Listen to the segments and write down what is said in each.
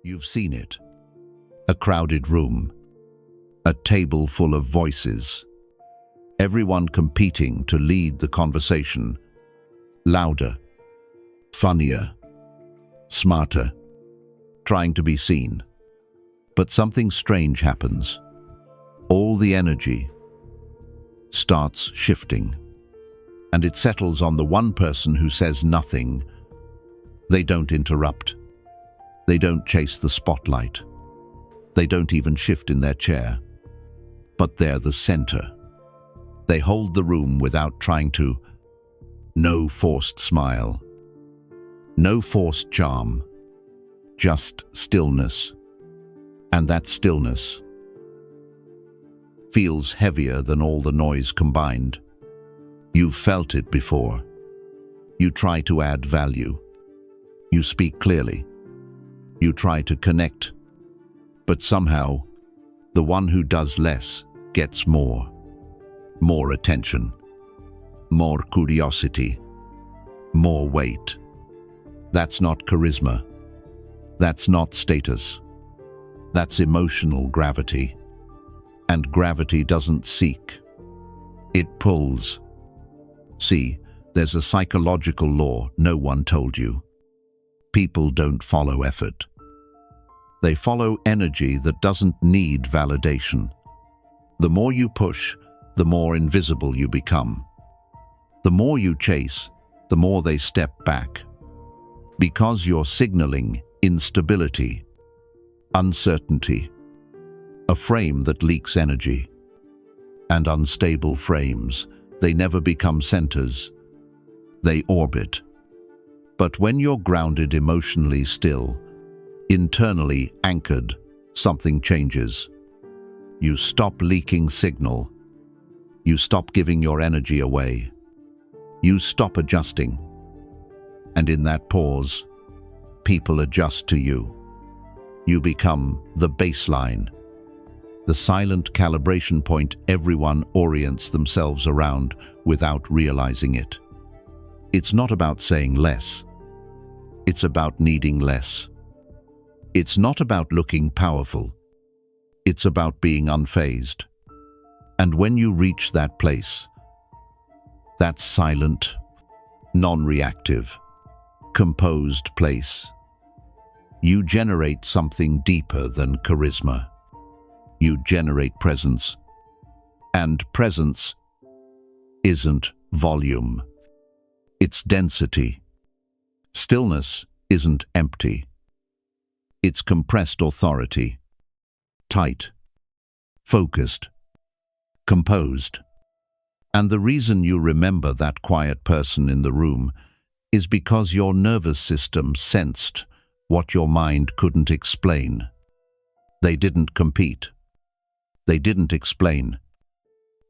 You've seen it. A crowded room. A table full of voices. Everyone competing to lead the conversation. Louder. Funnier. Smarter. Trying to be seen. But something strange happens. All the energy starts shifting. And it settles on the one person who says nothing. They don't interrupt. They don't chase the spotlight. They don't even shift in their chair. But they're the center. They hold the room without trying to. No forced smile. No forced charm. Just stillness. And that stillness feels heavier than all the noise combined. You've felt it before. You try to add value. You speak clearly. You try to connect. But somehow, the one who does less gets more. More attention. More curiosity. More weight. That's not charisma. That's not status. That's emotional gravity. And gravity doesn't seek. It pulls. See, there's a psychological law no one told you. People don't follow effort. They follow energy that doesn't need validation. The more you push, the more invisible you become. The more you chase, the more they step back. Because you're signaling instability, uncertainty, a frame that leaks energy. And unstable frames, they never become centers. They orbit. But when you're grounded emotionally still, internally anchored, something changes. You stop leaking signal. You stop giving your energy away. You stop adjusting. And in that pause, people adjust to you. You become the baseline, the silent calibration point everyone orients themselves around without realizing it. It's not about saying less. It's about needing less. It's not about looking powerful. It's about being unfazed. And when you reach that place, that silent, non-reactive, composed place, you generate something deeper than charisma. You generate presence. And presence isn't volume. It's density. Stillness isn't empty. It's compressed authority. Tight. Focused. Composed. And the reason you remember that quiet person in the room is because your nervous system sensed what your mind couldn't explain. They didn't compete. They didn't explain.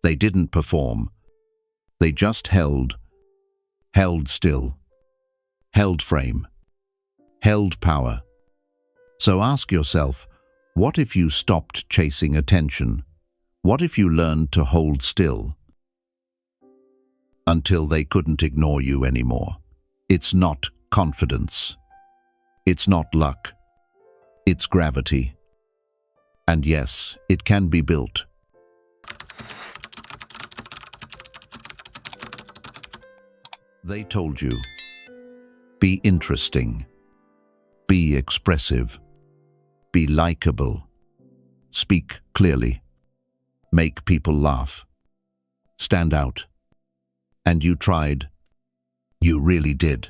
They didn't perform. They just held still, held frame, held power. So ask yourself, what if you stopped chasing attention? What if you learned to hold still until they couldn't ignore you anymore? It's not confidence. It's not luck. It's gravity. And yes, it can be built. They told you, be interesting, be expressive, be likable, speak clearly, make people laugh, stand out. And you tried. You really did.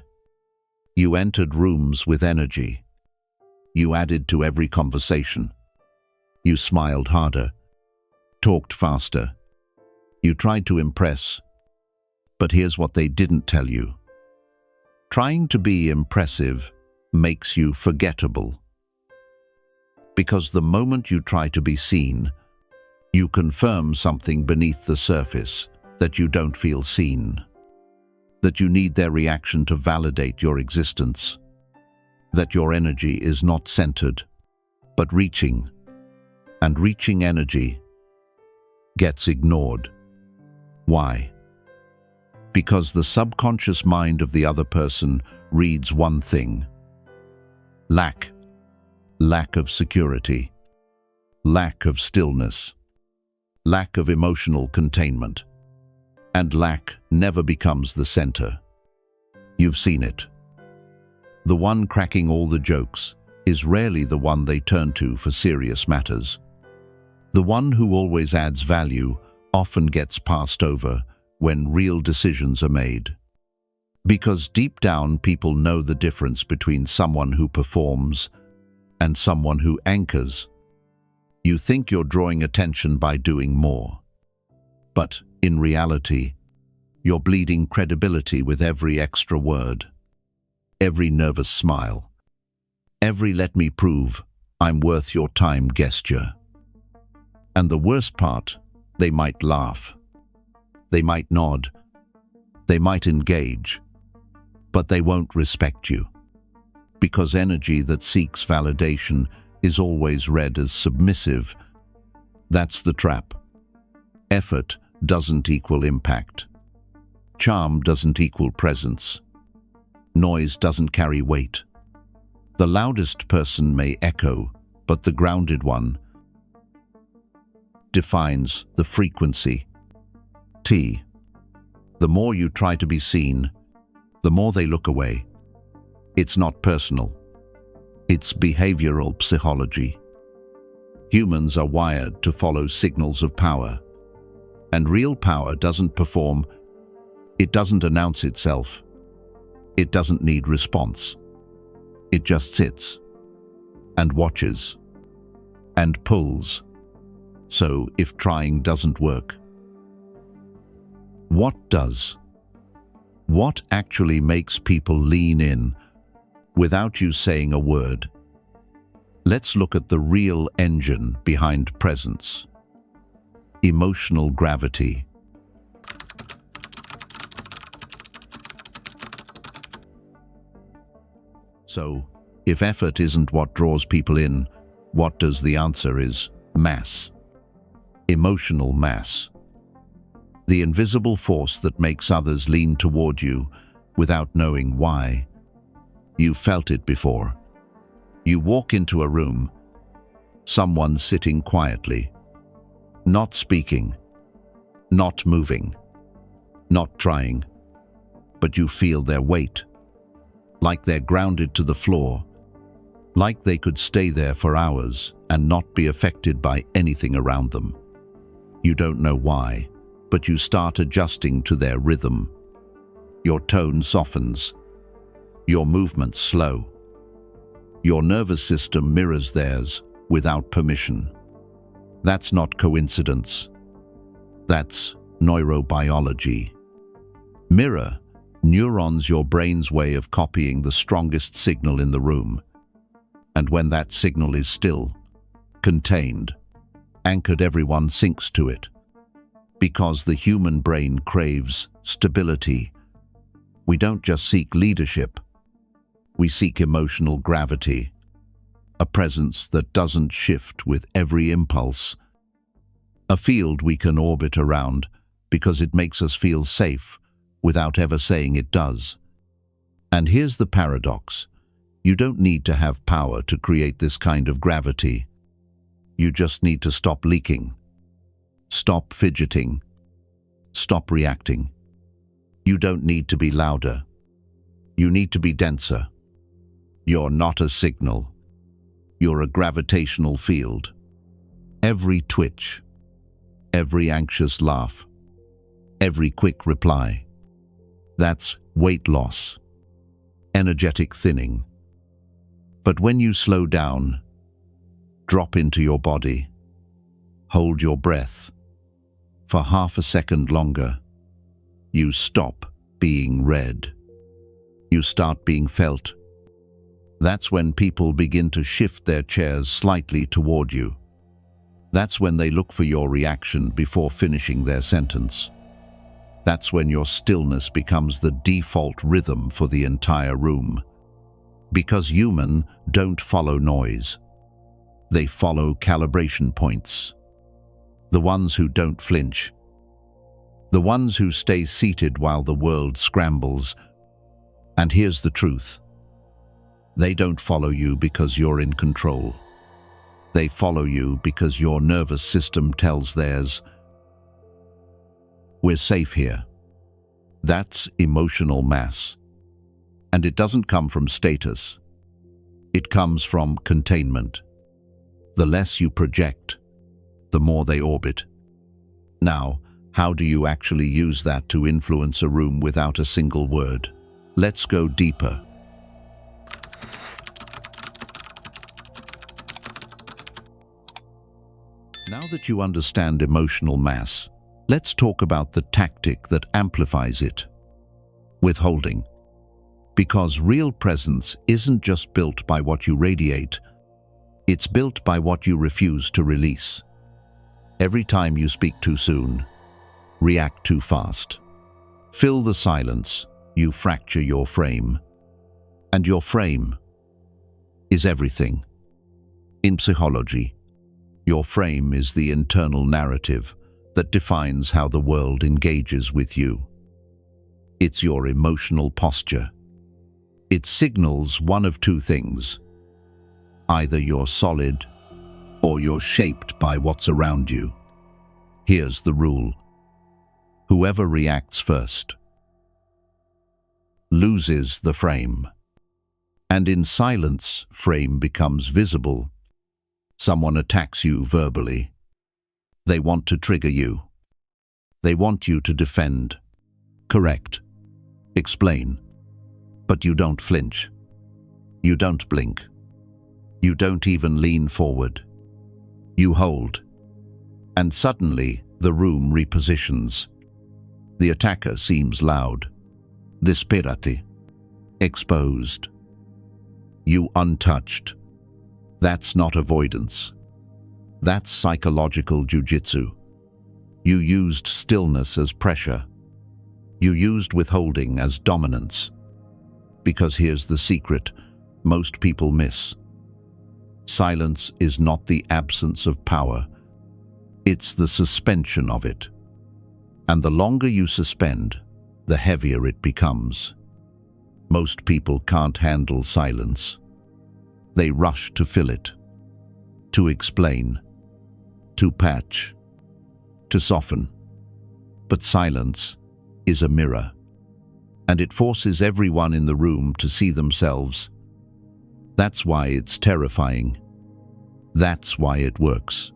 You entered rooms with energy. You added to every conversation. You smiled harder, talked faster. You tried to impress. But here's what they didn't tell you. Trying to be impressive makes you forgettable. Because the moment you try to be seen, you confirm something beneath the surface, that you don't feel seen, that you need their reaction to validate your existence, that your energy is not centered, but reaching, and reaching energy gets ignored. Why? Because the subconscious mind of the other person reads one thing: lack, lack of security, lack of stillness, lack of emotional containment, and lack never becomes the center. You've seen it. The one cracking all the jokes is rarely the one they turn to for serious matters. The one who always adds value often gets passed over when real decisions are made. Because deep down, people know the difference between someone who performs and someone who anchors. You think you're drawing attention by doing more. But in reality, you're bleeding credibility with every extra word, every nervous smile, every "let me prove I'm worth your time" gesture. And the worst part, they might laugh, they might nod, they might engage, but they won't respect you. Because energy that seeks validation is always read as submissive. That's the trap. Effort doesn't equal impact. Charm doesn't equal presence. Noise doesn't carry weight. The loudest person may echo, but the grounded one defines the frequency. The more you try to be seen, the more they look away. It's not personal. It's behavioral psychology. Humans are wired to follow signals of power. And real power doesn't perform. It doesn't announce itself. It doesn't need response. It just sits and watches and pulls. So if trying doesn't work, what does? What actually makes people lean in without you saying a word? Let's look at the real engine behind presence. Emotional gravity. So, if effort isn't what draws people in, what does? The answer is mass. Emotional mass. The invisible force that makes others lean toward you without knowing why. You've felt it before. You walk into a room, someone's sitting quietly, not speaking, not moving, not trying, but you feel their weight, like they're grounded to the floor, like they could stay there for hours and not be affected by anything around them. You don't know why, but you start adjusting to their rhythm. Your tone softens, your movements slow. Your nervous system mirrors theirs without permission. That's not coincidence. That's neurobiology. Mirror, neurons, your brain's way of copying the strongest signal in the room. And when that signal is still, contained, anchored, everyone sinks to it. Because the human brain craves stability. We don't just seek leadership. We seek emotional gravity, a presence that doesn't shift with every impulse, a field we can orbit around because it makes us feel safe without ever saying it does. And here's the paradox. You don't need to have power to create this kind of gravity. You just need to stop leaking, stop fidgeting, stop reacting. You don't need to be louder. You need to be denser. You're not a signal. You're a gravitational field. Every twitch, every anxious laugh, every quick reply. That's weight loss, energetic thinning. But when you slow down, drop into your body, hold your breath for half a second longer, you stop being read. You start being felt. That's when people begin to shift their chairs slightly toward you. That's when they look for your reaction before finishing their sentence. That's when your stillness becomes the default rhythm for the entire room. Because humans don't follow noise. They follow calibration points. The ones who don't flinch. The ones who stay seated while the world scrambles. And here's the truth. They don't follow you because you're in control. They follow you because your nervous system tells theirs, "We're safe here." That's emotional mass. And it doesn't come from status. It comes from containment. The less you project, the more they orbit. Now, how do you actually use that to influence a room without a single word? Let's go deeper. Now that you understand emotional mass, let's talk about the tactic that amplifies it: withholding. Because real presence isn't just built by what you radiate, it's built by what you refuse to release. Every time you speak too soon, react too fast, fill the silence, you fracture your frame. And your frame is everything. In psychology, your frame is the internal narrative that defines how the world engages with you. It's your emotional posture. It signals one of two things. Either you're solid or you're shaped by what's around you. Here's the rule: whoever reacts first loses the frame. And in silence, frame becomes visible. Someone attacks you verbally. They want to trigger you. They want you to defend, correct, explain. But you don't flinch. You don't blink. You don't even lean forward. You hold. And suddenly, the room repositions. The attacker seems loud. Desperation. Exposed. You untouched. That's not avoidance. That's psychological jujitsu. You used stillness as pressure. You used withholding as dominance. Because here's the secret most people miss. Silence is not the absence of power. It's the suspension of it. And the longer you suspend, the heavier it becomes. Most people can't handle silence. They rush to fill it, to explain, to patch, to soften. But silence is a mirror, and it forces everyone in the room to see themselves. That's why it's terrifying. That's why it works.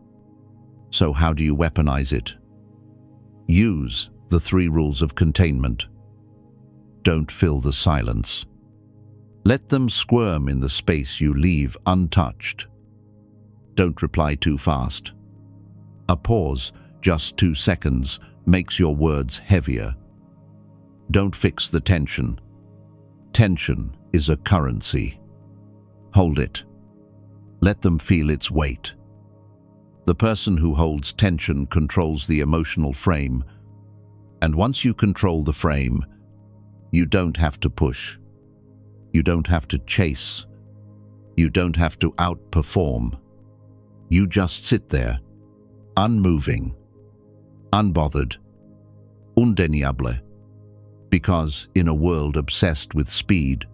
So how do you weaponize it? Use the 3 rules of containment. Don't fill the silence. Let them squirm in the space you leave untouched. Don't reply too fast. A pause, just 2 seconds, makes your words heavier. Don't fix the tension. Tension is a currency. Hold it. Let them feel its weight. The person who holds tension controls the emotional frame, and once you control the frame, you don't have to push. You don't have to chase. You don't have to outperform. You just sit there, unmoving, unbothered, undeniable. Because in a world obsessed with speed,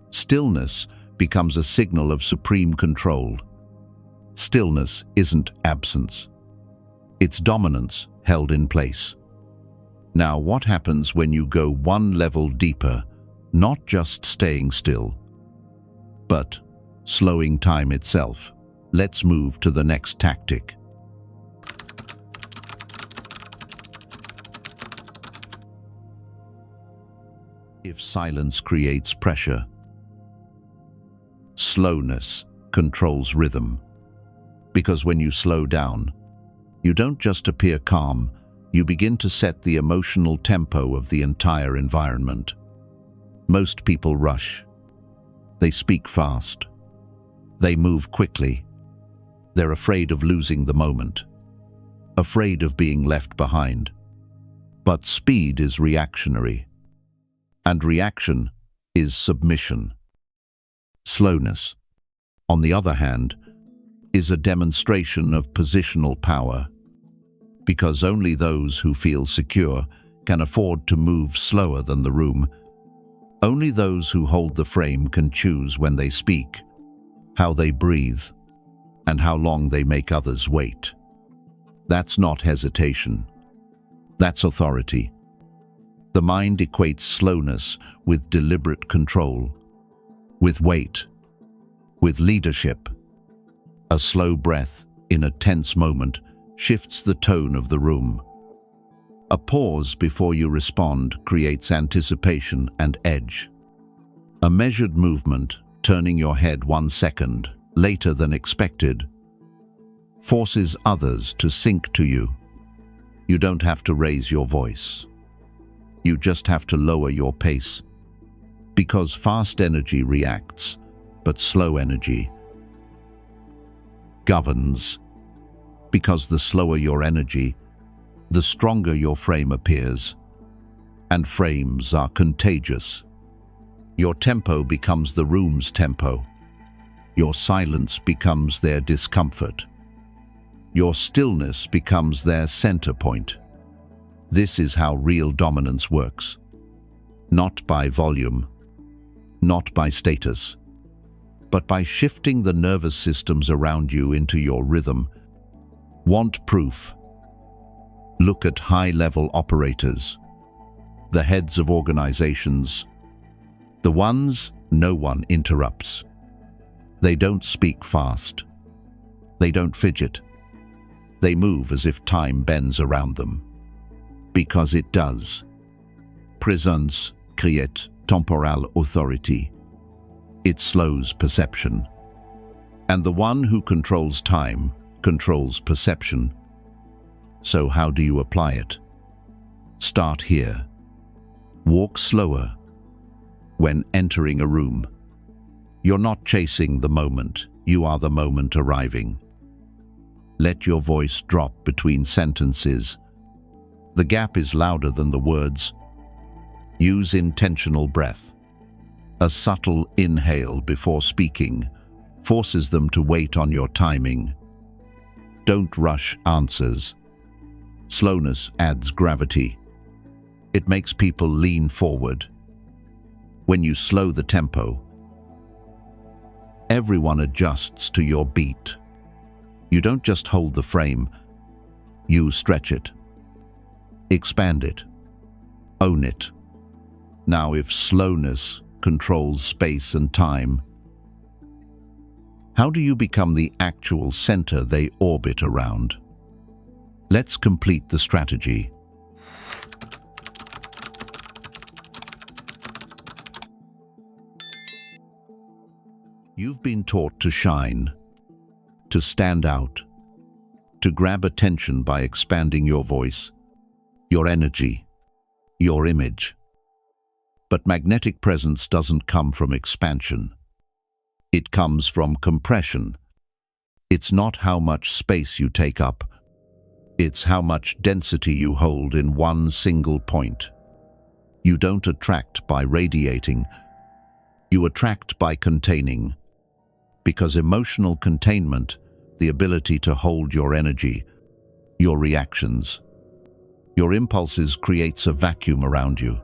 stillness becomes a signal of supreme control. Stillness isn't absence. It's dominance held in place. Now, what happens when you go one level deeper, not just staying still, but slowing time itself? Let's move to the next tactic. If silence creates pressure, slowness controls rhythm. Because when you slow down, you don't just appear calm, you begin to set the emotional tempo of the entire environment. Most people rush. They speak fast. They move quickly. They're afraid of losing the moment, afraid of being left behind. But speed is reactionary, and reaction is submission. Slowness, on the other hand, is a demonstration of positional power, because only those who feel secure can afford to move slower than the room. Only those who hold the frame can choose when they speak, how they breathe, and how long they make others wait. That's not hesitation. That's authority. The mind equates slowness with deliberate control, with weight, with leadership. A slow breath in a tense moment shifts the tone of the room. A pause before you respond creates anticipation and edge. A measured movement, turning your head 1 second later than expected, forces others to sync to you. You don't have to raise your voice. You just have to lower your pace. Because fast energy reacts, but slow energy governs. Because the slower your energy, the stronger your frame appears. And frames are contagious. Your tempo becomes the room's tempo. Your silence becomes their discomfort. Your stillness becomes their center point. This is how real dominance works. Not by volume, not by status, but by shifting the nervous systems around you into your rhythm. Want proof? Look at high-level operators, the heads of organizations, the ones no one interrupts. They don't speak fast. They don't fidget. They move as if time bends around them. Because it does. Présence crée temporale authority. It slows perception. And the one who controls time controls perception. So how do you apply it? Start here. Walk slower. When entering a room, you're not chasing the moment, you are the moment arriving. Let your voice drop between sentences. The gap is louder than the words. Use intentional breath. A subtle inhale before speaking forces them to wait on your timing. Don't rush answers. Slowness adds gravity. It makes people lean forward. When you slow the tempo, everyone adjusts to your beat. You don't just hold the frame, you stretch it, expand it, own it. Now, if slowness controls space and time, how do you become the actual center they orbit around? Let's complete the strategy. You've been taught to shine, to stand out, to grab attention by expanding your voice, your energy, your image. But magnetic presence doesn't come from expansion. It comes from compression. It's not how much space you take up. It's how much density you hold in one single point. You don't attract by radiating. You attract by containing. Because emotional containment, the ability to hold your energy, your reactions, your impulses creates a vacuum around you.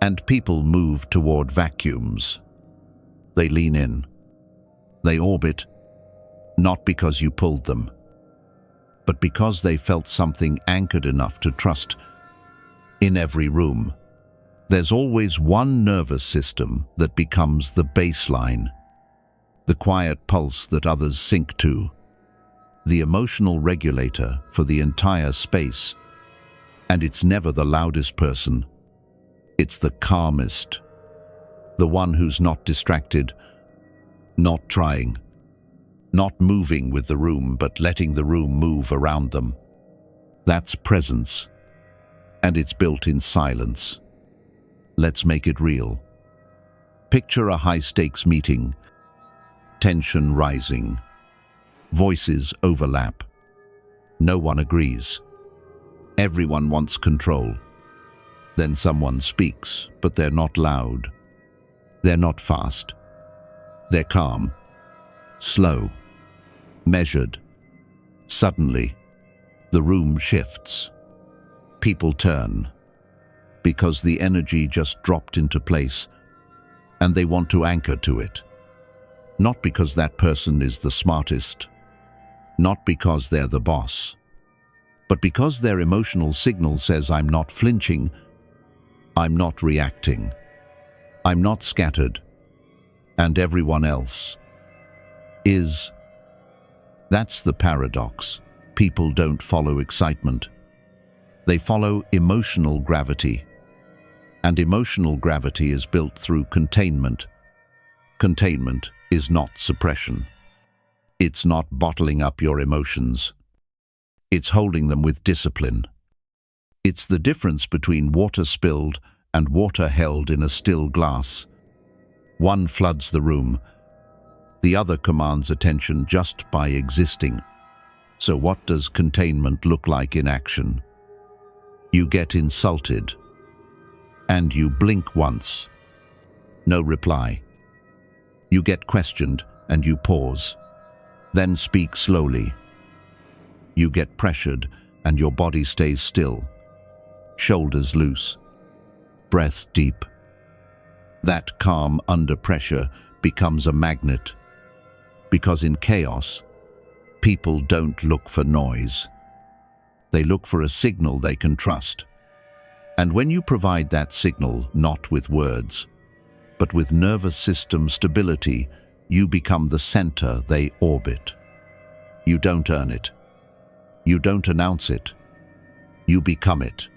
And people move toward vacuums. They lean in. They orbit, not because you pulled them, but because they felt something anchored enough to trust. In every room, there's always one nervous system that becomes the baseline, the quiet pulse that others sync to, the emotional regulator for the entire space. And it's never the loudest person. It's the calmest, the one who's not distracted, not trying, not moving with the room, but letting the room move around them. That's presence, and it's built in silence. Let's make it real. Picture a high-stakes meeting, tension rising, voices overlap. No one agrees. Everyone wants control. Then someone speaks, but they're not loud. They're not fast. They're calm, slow, measured. Suddenly, the room shifts. People turn, because the energy just dropped into place and they want to anchor to it. Not because that person is the smartest, not because they're the boss, but because their emotional signal says, I'm not flinching, I'm not reacting, I'm not scattered, and everyone else is. That's the paradox. People don't follow excitement. They follow emotional gravity. And emotional gravity is built through containment. Containment is not suppression. It's not bottling up your emotions. It's holding them with discipline. It's the difference between water spilled and water held in a still glass. One floods the room. The other commands attention just by existing. So what does containment look like in action? You get insulted, and you blink once. No reply. You get questioned, and you pause. Then speak slowly. You get pressured, and your body stays still. Shoulders loose. Breath deep. That calm under pressure becomes a magnet. Because in chaos, people don't look for noise. They look for a signal they can trust. And when you provide that signal, not with words, but with nervous system stability, you become the center they orbit. You don't earn it. You don't announce it. You become it.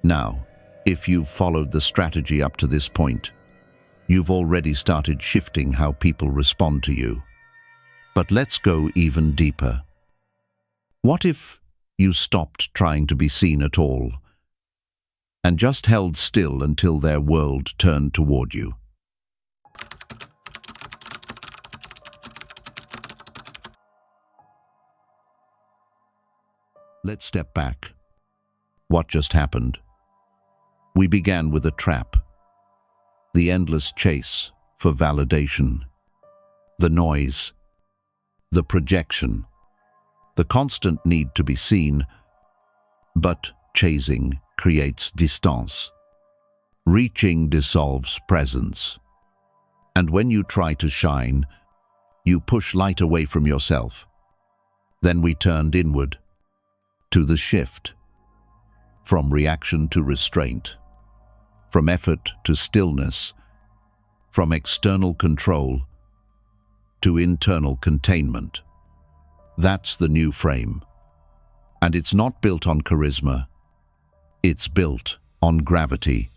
Now, if you've followed the strategy up to this point, you've already started shifting how people respond to you. But let's go even deeper. What if you stopped trying to be seen at all and just held still until their world turned toward you? Let's step back. What just happened? We began with a trap. The endless chase for validation. The noise. The projection. The constant need to be seen. But chasing creates distance. Reaching dissolves presence. And when you try to shine, you push light away from yourself. Then we turned inward, to the shift. From reaction to restraint. From effort to stillness. From external control to internal containment. That's the new frame. And it's not built on charisma. It's built on gravity.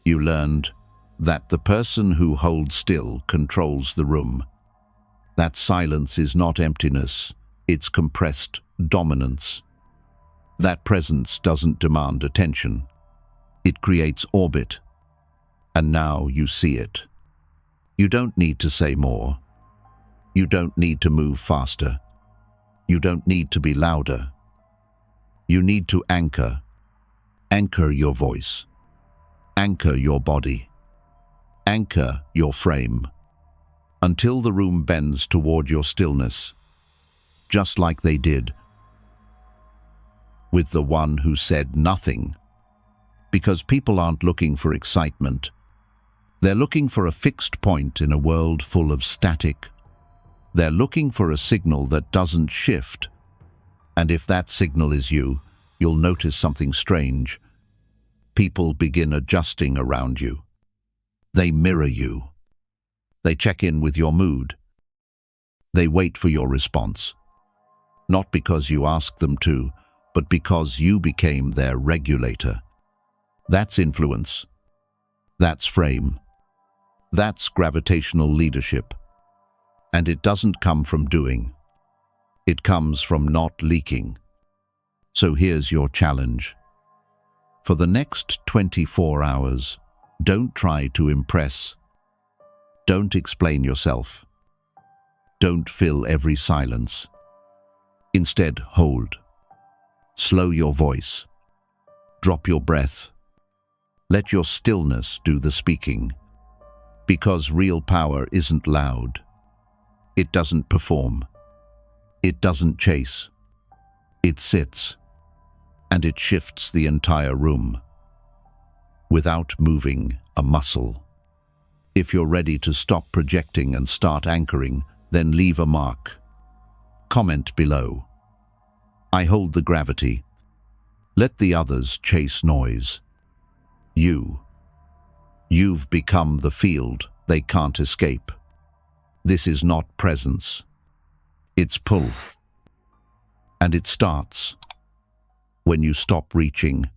You learned that the person who holds still controls the room. That silence is not emptiness, it's compressed dominance. That presence doesn't demand attention. It creates orbit. And now you see it. You don't need to say more. You don't need to move faster. You don't need to be louder. You need to anchor. Anchor your voice. Anchor your body. Anchor your frame. Until the room bends toward your stillness. Just like they did with the one who said nothing. Because people aren't looking for excitement. They're looking for a fixed point in a world full of static. They're looking for a signal that doesn't shift. And if that signal is you, you'll notice something strange. People begin adjusting around you. They mirror you. They check in with your mood. They wait for your response. Not because you asked them to, but because you became their regulator. That's influence. That's frame. That's gravitational leadership. And it doesn't come from doing. It comes from not leaking. So here's your challenge. For the next 24 hours, don't try to impress. Don't explain yourself. Don't fill every silence. Instead, hold. Slow your voice. Drop your breath. Let your stillness do the speaking. Because real power isn't loud. It doesn't perform. It doesn't chase. It sits. And it shifts the entire room. Without moving a muscle. If you're ready to stop projecting and start anchoring, then leave a mark. Comment below. I hold the gravity. Let the others chase noise. You've become the field they can't escape. This is not presence. It's pull. And it starts when you stop reaching